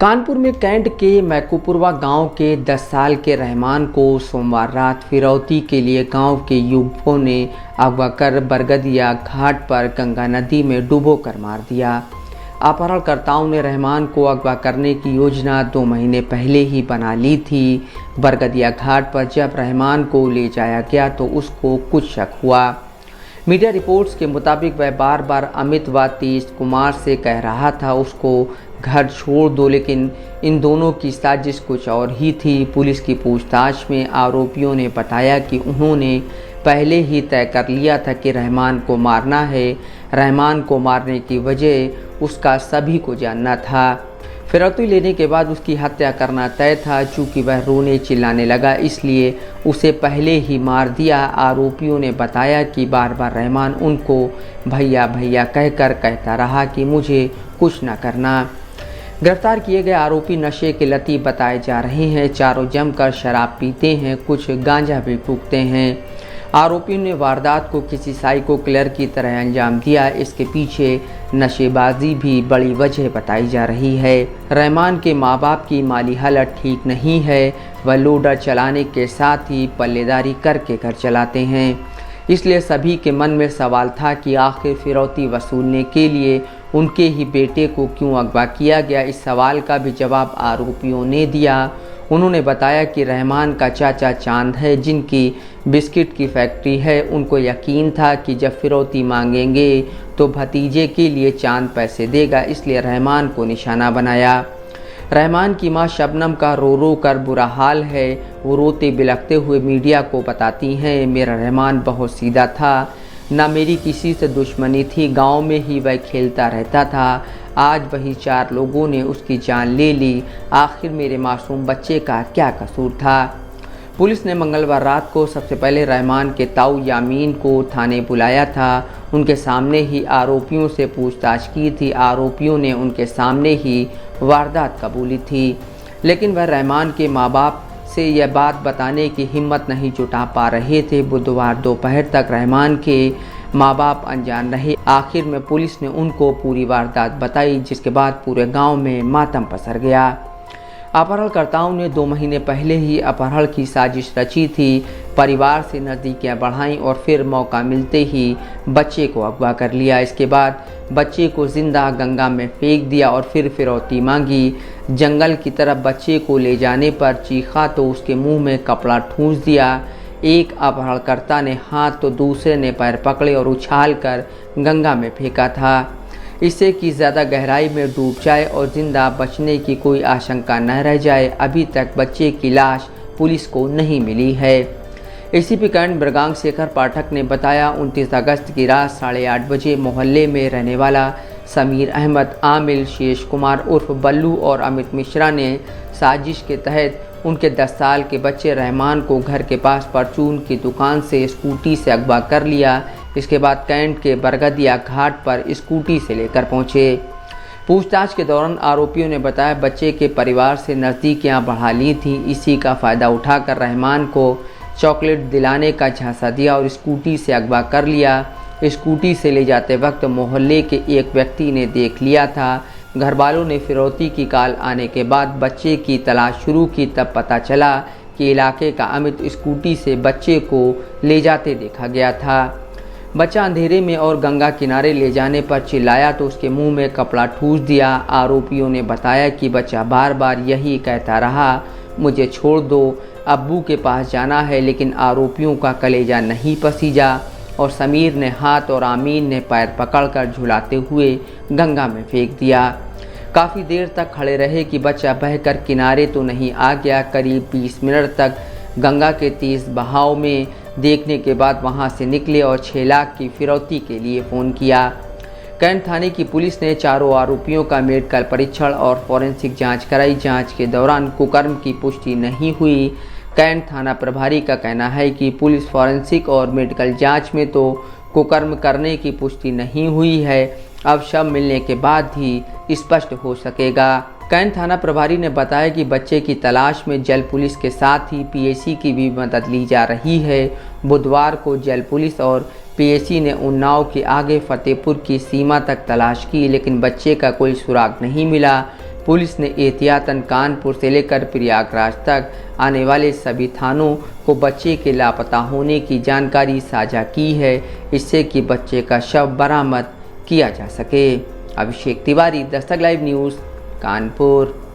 कानपुर में कैंट के मैकूपुरवा गांव के 10 साल के रहमान को सोमवार रात फिरौती के लिए गांव के युवकों ने अगवा कर बरगदिया घाट पर गंगा नदी में डुबो कर मार दिया। अपहरणकर्ताओं ने रहमान को अगवा करने की योजना 2 महीने पहले ही बना ली थी। बरगदिया घाट पर जब रहमान को ले जाया गया तो उसको कुछ शक हुआ। मीडिया रिपोर्ट्स के मुताबिक वह बार बार अमित व तेज कुमार से कह रहा था उसको घर छोड़ दो, लेकिन इन दोनों की साजिश कुछ और ही थी। पुलिस की पूछताछ में आरोपियों ने बताया कि उन्होंने पहले ही तय कर लिया था कि रहमान को मारना है। रहमान को मारने की वजह उसका सभी को जानना था। फिरौती लेने के बाद उसकी हत्या करना तय था। चूँकि वह रोने चिल्लाने लगा इसलिए उसे पहले ही मार दिया। आरोपियों ने बताया कि बार बार रहमान उनको भैया भैया कहकर कहता रहा कि मुझे कुछ न करना। गिरफ्तार किए गए आरोपी नशे के लती बताए जा रहे हैं। चारों जमकर शराब पीते हैं, कुछ गांजा भी फूकते हैं। आरोपियों ने वारदात को किसी साइको किलर की तरह अंजाम दिया। इसके पीछे नशेबाजी भी बड़ी वजह बताई जा रही है। रहमान के माँ बाप की माली हालत ठीक नहीं है। वह लोडर चलाने के साथ ही पल्लेदारी करके घर चलाते हैं। इसलिए सभी के मन में सवाल था कि आखिर फिरौती वसूलने के लिए उनके ही बेटे को क्यों अगवा किया गया। इस सवाल का भी जवाब आरोपियों ने दिया। उन्होंने बताया कि रहमान का चाचा चांद है जिनकी बिस्किट की फैक्ट्री है। उनको यकीन था कि जब फिरौती मांगेंगे तो भतीजे के लिए चांद पैसे देगा, इसलिए रहमान को निशाना बनाया। रहमान की मां शबनम का रो रो कर बुरा हाल है। वो रोते बिलखते हुए मीडिया को बताती हैं, मेरा रहमान बहुत सीधा था, ना मेरी किसी से दुश्मनी थी। गांव में ही वह खेलता रहता था। आज वही 4 लोगों ने उसकी जान ले ली। आखिर मेरे मासूम बच्चे का क्या कसूर था। पुलिस ने मंगलवार रात को सबसे पहले रहमान के ताऊ यामीन को थाने बुलाया था। उनके सामने ही आरोपियों से पूछताछ की थी। आरोपियों ने उनके सामने ही वारदात कबूली थी, लेकिन वह रहमान के माँ बाप से यह बात बताने की हिम्मत नहीं जुटा पा रहे थे। बुधवार दोपहर तक रहमान के माँ बाप अनजान रहे। आखिर में पुलिस ने उनको पूरी वारदात बताई, जिसके बाद पूरे गांव में मातम पसर गया। अपहरणकर्ताओं ने 2 महीने पहले ही अपहरण की साजिश रची थी। परिवार से नज़दीकियां बढ़ाईं और फिर मौका मिलते ही बच्चे को अगवा कर लिया। इसके बाद बच्चे को जिंदा गंगा में फेंक दिया और फिर फिरौती मांगी। जंगल की तरफ बच्चे को ले जाने पर चीखा तो उसके मुंह में कपड़ा ठूंस दिया। एक अपहरणकर्ता ने हाथ तो दूसरे ने पैर पकड़े और उछाल कर गंगा में फेंका था, इससे कि ज़्यादा गहराई में डूब जाए और ज़िंदा बचने की कोई आशंका न रह जाए। अभी तक बच्चे की लाश पुलिस को नहीं मिली है। एसीपी कैंट मृगांक शेखर पाठक ने बताया, 29 अगस्त की रात 8:30 बजे मोहल्ले में रहने वाला समीर अहमद, आमिल, शेष कुमार उर्फ बल्लू और अमित मिश्रा ने साजिश के तहत उनके 10 साल के बच्चे रहमान को घर के पास परचून की दुकान से स्कूटी से अगवा कर लिया। इसके बाद कैंट के बरगदिया घाट पर स्कूटी से लेकर पहुंचे। पूछताछ के दौरान आरोपियों ने बताया बच्चे के परिवार से नज़दीकियां बढ़ा ली थी। इसी का फ़ायदा उठाकर रहमान को चॉकलेट दिलाने का झांसा दिया और स्कूटी से अगवा कर लिया। स्कूटी से ले जाते वक्त मोहल्ले के एक व्यक्ति ने देख लिया था। घर वालों ने फिरौती की कॉल आने के बाद बच्चे की तलाश शुरू की। तब पता चला कि इलाके का अमित स्कूटी से बच्चे को ले जाते देखा गया था। बच्चा अंधेरे में और गंगा किनारे ले जाने पर चिल्लाया तो उसके मुंह में कपड़ा ठूस दिया। आरोपियों ने बताया कि बच्चा बार बार यही कहता रहा, मुझे छोड़ दो, अब्बू के पास जाना है। लेकिन आरोपियों का कलेजा नहीं पसीजा और समीर ने हाथ और आमीन ने पैर पकड़कर झुलाते हुए गंगा में फेंक दिया। काफ़ी देर तक खड़े रहे कि बच्चा बहकर किनारे तो नहीं आ गया। करीब 20 मिनट तक गंगा के तेज़ बहाव में देखने के बाद वहां से निकले और 6 लाख की फिरौती के लिए फ़ोन किया। कैंट थाने की पुलिस ने चारों आरोपियों का मेडिकल परीक्षण और फॉरेंसिक जांच कराई। जांच के दौरान कुकर्म की पुष्टि नहीं हुई। कैंट थाना प्रभारी का कहना है कि पुलिस फॉरेंसिक और मेडिकल जांच में तो कुकर्म करने की पुष्टि नहीं हुई है। अब शव मिलने के बाद ही स्पष्ट हो सकेगा। कैंट थाना प्रभारी ने बताया कि बच्चे की तलाश में जेल पुलिस के साथ ही पीएसी की भी मदद ली जा रही है। बुधवार को जेल पुलिस और पीएसी ने उन्नाव के आगे फतेहपुर की सीमा तक तलाश की, लेकिन बच्चे का कोई सुराग नहीं मिला। पुलिस ने एहतियातन कानपुर से लेकर प्रयागराज तक आने वाले सभी थानों को बच्चे के लापता होने की जानकारी साझा की है, इससे कि बच्चे का शव बरामद किया जा सके। Abhishek Tiwari, Dastak live news, Kanpur.